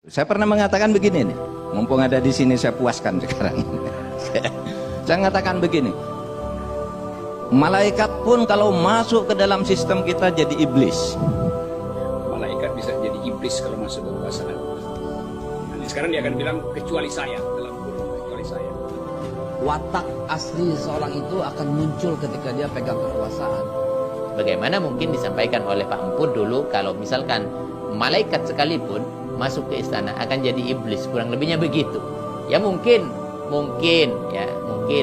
Saya pernah mengatakan begini nih, mumpung ada di sini saya puaskan sekarang. Saya mengatakan begini, malaikat pun kalau masuk ke dalam sistem kita jadi iblis. Malaikat bisa jadi iblis kalau masuk kekuasaan. Nah, sekarang dia akan bilang kecuali saya, dalam kurung kecuali saya. Watak asli seseorang itu akan muncul ketika dia pegang kekuasaan. Bagaimana mungkin disampaikan oleh Pak Emput dulu kalau misalkan malaikat sekalipun masuk ke istana akan jadi iblis, kurang lebihnya begitu. Ya mungkin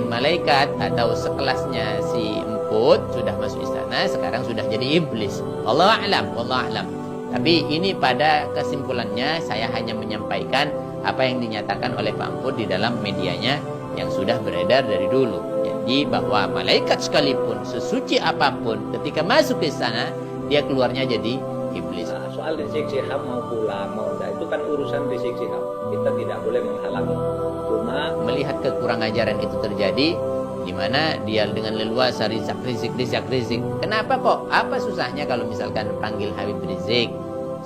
malaikat atau sekelasnya si Emput sudah masuk istana sekarang sudah jadi iblis. Wallahu a'lam. Tapi ini pada kesimpulannya saya hanya menyampaikan apa yang dinyatakan oleh Pak Emput di dalam medianya yang sudah beredar dari dulu. Jadi bahwa malaikat sekalipun sesuci apapun ketika masuk ke istana dia keluarnya jadi iblis. Soal rizik syihab mau pulang mau enggak itu kan urusan rizik syihab, kita tidak boleh menghalangi. Cuma melihat kekurang ajaran itu terjadi di mana dia dengan leluasa rizik. Kenapa kok? Apa susahnya kalau misalkan panggil Habib Rizik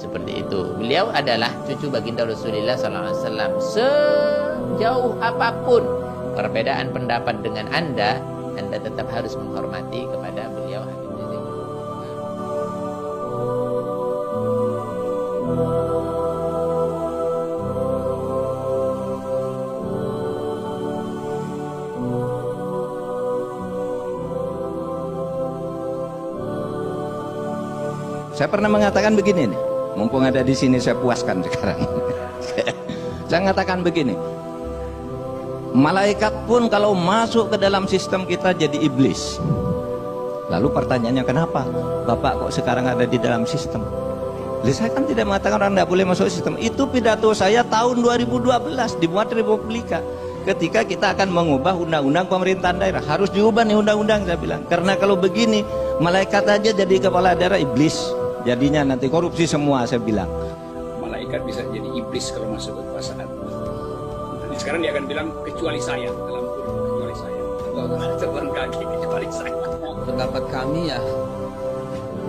seperti itu? Beliau adalah cucu baginda Rasulullah SAW. Sejauh apapun perbedaan pendapat dengan Anda tetap harus menghormati kepada beliau Habib Rizik. Saya pernah mengatakan begini nih, mumpung ada di sini saya puaskan sekarang. Saya mengatakan begini, malaikat pun kalau masuk ke dalam sistem kita jadi iblis. Lalu pertanyaannya, kenapa Bapak kok sekarang ada di dalam sistem? Saya kan tidak mengatakan orang tidak boleh masuk sistem. Itu pidato saya tahun 2012 dibuat Republika. Ketika kita akan mengubah undang-undang pemerintahan daerah, harus diubah nih undang-undang, saya bilang. Karena kalau begini, malaikat aja jadi kepala daerah, iblis. Jadinya nanti korupsi semua, saya bilang. Malaikat bisa jadi iblis kalau masuk kekuasaan. Nah, sekarang dia akan bilang kecuali saya, dalam kurung kecuali saya. Atau terbang kaki kecuali saya. Pendapat kami ya,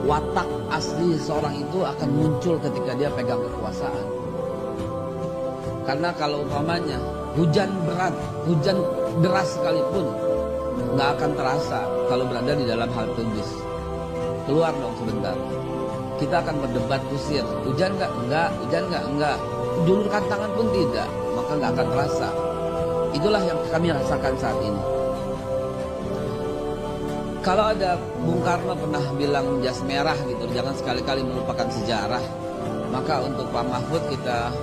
watak asli seseorang itu akan muncul ketika dia pegang kekuasaan. Karena kalau umpamanya hujan berat, hujan deras sekalipun nggak akan terasa kalau berada di dalam halte bis. Keluar dong sebentar. Kita akan berdebat kusir. Hujan nggak? Enggak. Hujan nggak? Enggak. Julurkan tangan pun tidak, maka nggak akan terasa. Itulah yang kami rasakan saat ini. Kalau ada Bung Karno pernah bilang jas merah gitu, jangan sekali-kali melupakan sejarah. Maka untuk Pak Mahfud kita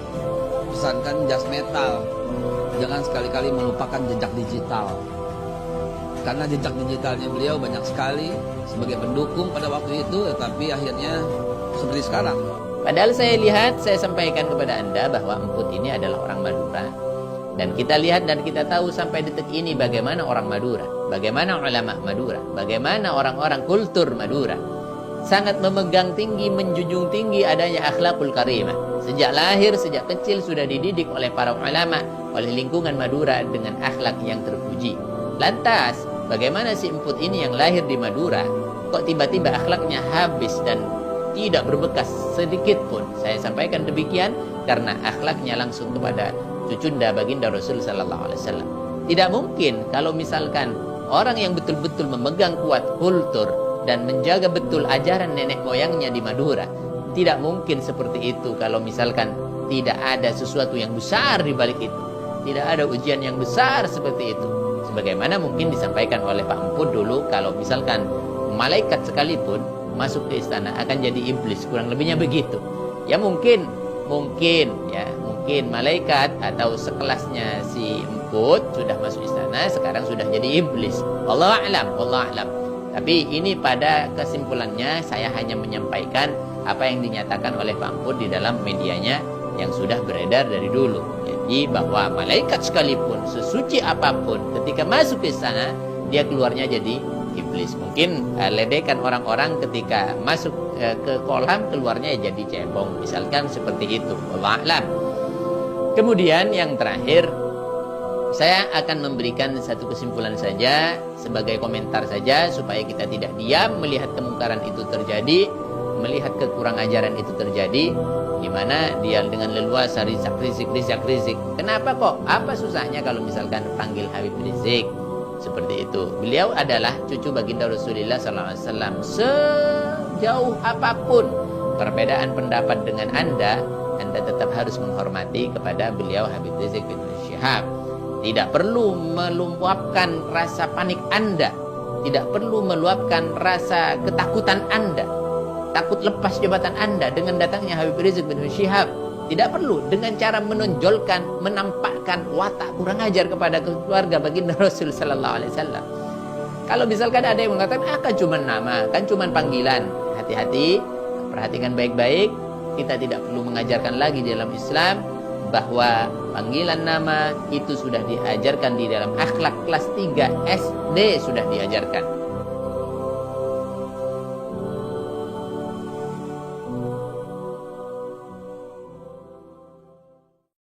pesankan jas metal. Jangan sekali-kali melupakan jejak digital. Karena jejak digitalnya beliau banyak sekali sebagai pendukung pada waktu itu, tetapi akhirnya seperti sekarang. Padahal saya sampaikan kepada Anda bahwa Emput ini adalah orang Madura. Dan kita lihat dan kita tahu sampai detik ini bagaimana orang Madura, bagaimana ulama Madura, bagaimana orang-orang kultur Madura sangat memegang tinggi, menjunjung tinggi adanya akhlakul karimah. Sejak lahir, sejak kecil sudah dididik oleh para ulama, oleh lingkungan Madura dengan akhlak yang terpuji. Lantas, bagaimana si Emput ini yang lahir di Madura, kok tiba-tiba akhlaknya habis dan tidak berbekas sedikit pun? Saya sampaikan demikian karena akhlaknya langsung kepada cucunda baginda Rasul sallallahu alaihi wasallam. Tidak mungkin kalau misalkan orang yang betul-betul memegang kuat kultur dan menjaga betul ajaran nenek moyangnya di Madura, tidak mungkin seperti itu kalau misalkan tidak ada sesuatu yang besar di balik itu. Tidak ada ujian yang besar seperti itu. Sebagaimana mungkin disampaikan oleh Pak Emput dulu kalau misalkan malaikat sekalipun masuk ke istana akan jadi iblis, kurang lebihnya begitu. Ya mungkin malaikat atau sekelasnya si Emput sudah masuk istana sekarang sudah jadi iblis. Wallahu a'lam. Tapi ini pada kesimpulannya saya hanya menyampaikan apa yang dinyatakan oleh Pak Emput di dalam medianya yang sudah beredar dari dulu. Jadi bahwa malaikat sekalipun sesuci apapun ketika masuk ke istana dia keluarnya jadi iblis. Mungkin ledekan orang-orang ketika masuk ke kolam keluarnya jadi cebong, misalkan seperti itu. Wallahu a'lam. Kemudian yang terakhir, saya akan memberikan satu kesimpulan saja sebagai komentar saja supaya kita tidak diam melihat kemungkaran itu terjadi, melihat kekurang ajaran itu terjadi, di mana dia dengan leluasa Rizik. Kenapa kok? Apa susahnya kalau misalkan panggil Habib Rizik? Seperti itu. Beliau adalah cucu baginda Rasulullah SAW. Sejauh apapun perbedaan pendapat dengan Anda tetap harus menghormati kepada beliau Habib Rizik bin Syihab. Tidak perlu meluapkan rasa panik Anda. Tidak perlu meluapkan rasa ketakutan Anda. Takut lepas jabatan Anda dengan datangnya Habib Rizik bin Syihab. Tidak perlu dengan cara menonjolkan, menampakkan watak kurang ajar kepada keluarga baginda Rasul sallallahu alaihi wasallam. Kalau misalkan ada yang mengatakan kan cuma nama, kan cuma panggilan. Hati-hati, perhatikan baik-baik. Kita tidak perlu mengajarkan lagi di dalam Islam bahwa panggilan nama itu sudah diajarkan di dalam akhlak kelas 3 SD sudah diajarkan.